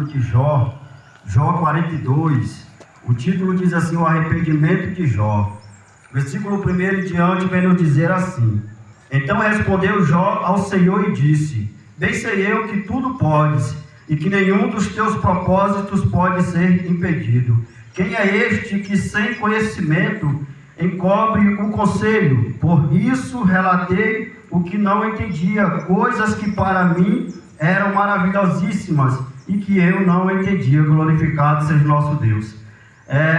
de Jó, Jó 42. O título diz assim: o arrependimento de Jó. Versículo 1 em diante vem nos dizer assim: então respondeu Jó ao Senhor e disse: bem sei eu que tudo podes, e que nenhum dos teus propósitos pode ser impedido. Quem é este que sem conhecimento encobre o conselho? Por isso relatei o que não entendia, coisas que para mim eram maravilhosíssimas e que eu não entendia. Glorificado seja nosso Deus.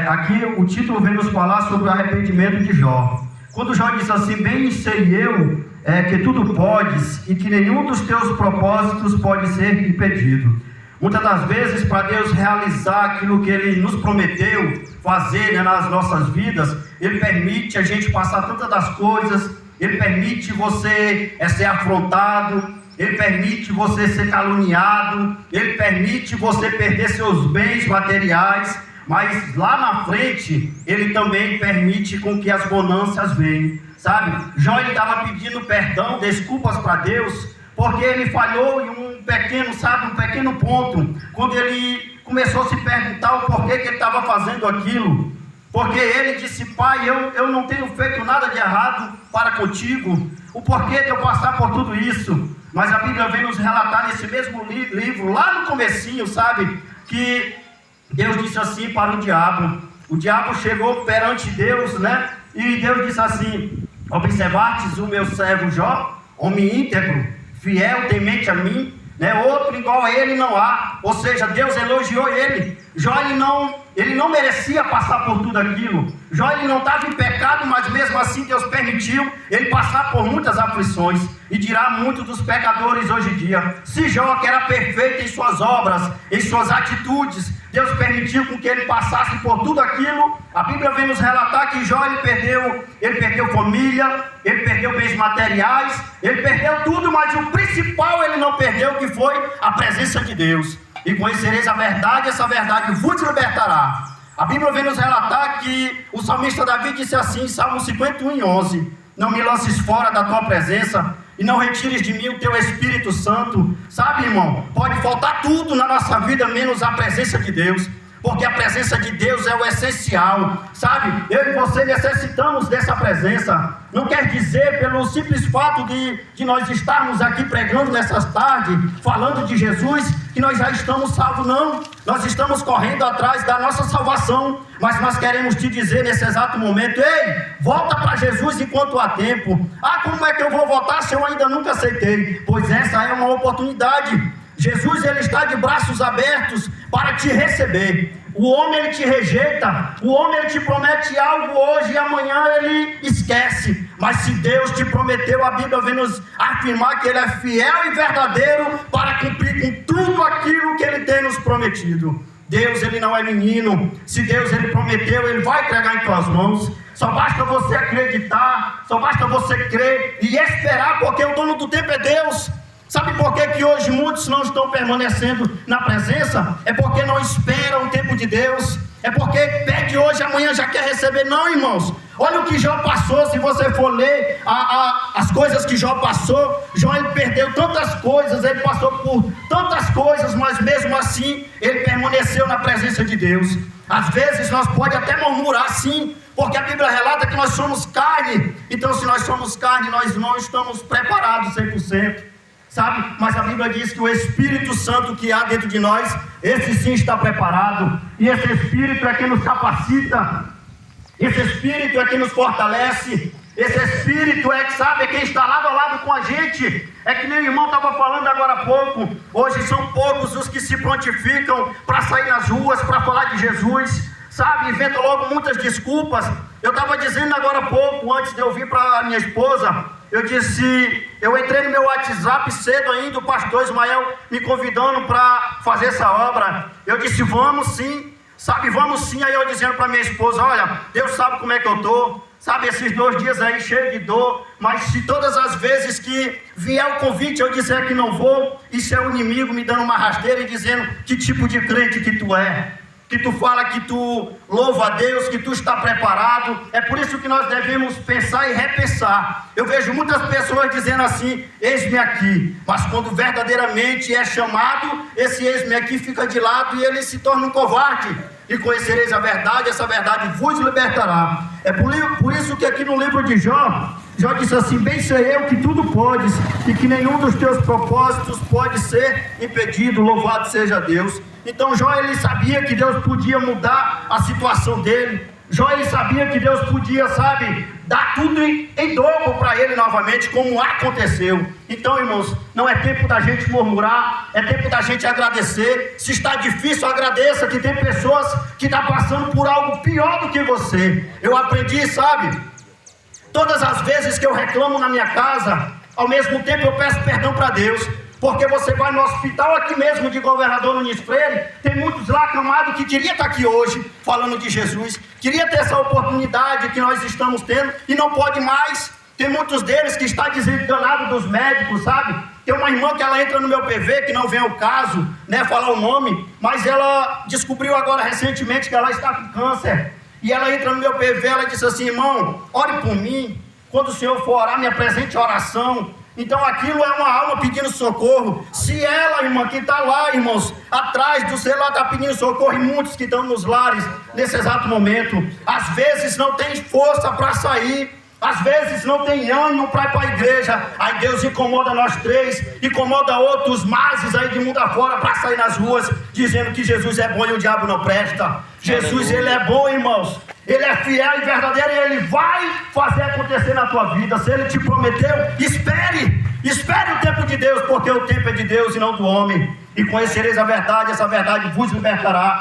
Aqui o título vem nos falar sobre o arrependimento de Jó. Quando Jó diz assim: bem sei eu que tudo podes e que nenhum dos teus propósitos pode ser impedido. Muitas das vezes, para Deus realizar aquilo que Ele nos prometeu fazer, nas nossas vidas, Ele permite a gente passar tantas das coisas, Ele permite você ser afrontado, Ele permite você ser caluniado, Ele permite você perder seus bens materiais, mas lá na frente, Ele também permite com que as bonanças venham, sabe? Jó estava pedindo perdão, desculpas para Deus, porque ele falhou em um pequeno ponto, quando ele começou a se perguntar o porquê que ele estava fazendo aquilo, porque ele disse: pai, eu não tenho feito nada de errado para contigo, o porquê de eu passar por tudo isso? Mas a Bíblia vem nos relatar nesse mesmo livro, lá no comecinho, sabe, que Deus disse assim para o diabo chegou perante Deus, e Deus disse assim: observastes o meu servo Jó, homem íntegro, fiel, temente a mim, outro igual a ele não há. Ou seja, Deus elogiou ele. Jó ele não merecia passar por tudo aquilo. Jó ele não estava em pecado, mas mesmo assim Deus permitiu ele passar por muitas aflições. E dirá muito dos pecadores hoje em dia: se Jó, que era perfeito em suas obras, em suas atitudes, Deus permitiu com que ele passasse por tudo aquilo. A Bíblia vem nos relatar que Jó ele perdeu família, ele perdeu bens materiais, ele perdeu tudo, mas o principal ele não perdeu, que foi a presença de Deus. E conhecereis a verdade, essa verdade vos libertará. A Bíblia vem nos relatar que o salmista Davi disse assim, em Salmo 51:11: não me lances fora da tua presença, e não retires de mim o teu Espírito Santo. Sabe, irmão, pode faltar tudo na nossa vida, menos a presença de Deus, porque a presença de Deus é o essencial, sabe? Eu e você necessitamos dessa presença. Não quer dizer, pelo simples fato de nós estarmos aqui pregando nessas tardes, falando de Jesus, que nós já estamos salvos, não. Nós estamos correndo atrás da nossa salvação, mas nós queremos te dizer nesse exato momento: ei, volta para Jesus enquanto há tempo. Ah, como é que eu vou voltar se eu ainda nunca aceitei? Pois essa é uma oportunidade. Jesus ele está de braços abertos para te receber. O homem ele te rejeita, o homem ele te promete algo hoje e amanhã ele esquece. Mas se Deus te prometeu, a Bíblia vem nos afirmar que Ele é fiel e verdadeiro para cumprir com tudo aquilo que Ele tem nos prometido. Deus ele não é menino. Se Deus ele prometeu, Ele vai entregar em tuas mãos. Só basta você acreditar, só basta você crer e esperar, porque o dono do tempo é Deus. Sabe por que hoje muitos não estão permanecendo na presença? É porque não esperam o tempo de Deus. É porque pede hoje, amanhã já quer receber. Não, irmãos. Olha o que Jó passou. Se você for ler as coisas que Jó passou, Jó ele perdeu tantas coisas, ele passou por tantas coisas, mas mesmo assim ele permaneceu na presença de Deus. Às vezes nós podemos até murmurar, sim, porque a Bíblia relata que nós somos carne. Então, se nós somos carne, nós não estamos preparados 100%. Sabe? Mas a Bíblia diz que o Espírito Santo que há dentro de nós, esse sim está preparado. E esse Espírito é quem nos capacita. Esse Espírito é quem nos fortalece. Esse Espírito é que sabe, é quem está lado a lado com a gente. É que nem o irmão estava falando agora há pouco. Hoje são poucos os que se prontificam para sair nas ruas, para falar de Jesus. Sabe? Inventam logo muitas desculpas. Eu estava dizendo agora há pouco, antes de eu vir para a minha esposa, eu entrei no meu WhatsApp cedo ainda, o pastor Ismael me convidando para fazer essa obra. Eu disse: vamos sim, sabe, vamos sim. Aí eu dizendo para minha esposa: olha, Deus sabe como é que eu estou, sabe, esses 2 dias aí cheio de dor, mas se todas as vezes que vier o convite eu disser que não vou, isso é o inimigo me dando uma rasteira e dizendo: que tipo de crente que tu é? que tu fala que tu louva a Deus, que tu está preparado. É por isso que nós devemos pensar e repensar. Eu vejo muitas pessoas dizendo assim: eis-me aqui, mas quando verdadeiramente é chamado, esse eis-me aqui fica de lado e ele se torna um covarde. E conhecereis a verdade, essa verdade vos libertará. É por isso que aqui no livro de Jó disse assim: bem sei eu que tudo podes, e que nenhum dos teus propósitos pode ser impedido. Louvado seja Deus. Então Jó, ele sabia que Deus podia mudar a situação dele. Jó, ele sabia que Deus podia, dar tudo em dobro para ele novamente, como aconteceu. Então, irmãos, não é tempo da gente murmurar, é tempo da gente agradecer. Se está difícil, agradeça, que tem pessoas que estão passando por algo pior do que você. Eu aprendi, todas as vezes que eu reclamo na minha casa, ao mesmo tempo eu peço perdão para Deus. Porque você vai no hospital aqui mesmo de Governador Nunes Freire, tem muitos lá acamados que queria estar aqui hoje falando de Jesus, queria ter essa oportunidade que nós estamos tendo e não pode mais. Tem muitos deles que está desenganado dos médicos, Tem uma irmã que ela entra no meu PV, que não vem ao caso, falar o nome, mas ela descobriu agora recentemente que ela está com câncer. E ela entra no meu PV, ela disse assim: irmão, ore por mim, quando o senhor for orar, me apresente a oração. Então aquilo é uma alma pedindo socorro. Se ela, irmã, que está lá, irmãos, atrás do celular, está pedindo socorro, e muitos que estão nos lares nesse exato momento, às vezes não tem força para sair, às vezes não tem ânimo para ir para a igreja. Aí Deus incomoda nós três, incomoda outros mazes aí de mundo afora para sair nas ruas dizendo que Jesus é bom e o diabo não presta. Jesus, ele é bom, irmãos. Ele é fiel e verdadeiro, e ele vai fazer acontecer na tua vida. Se ele te prometeu, espere o tempo de Deus, porque o tempo é de Deus e não do homem. E conhecereis a verdade, essa verdade vos libertará.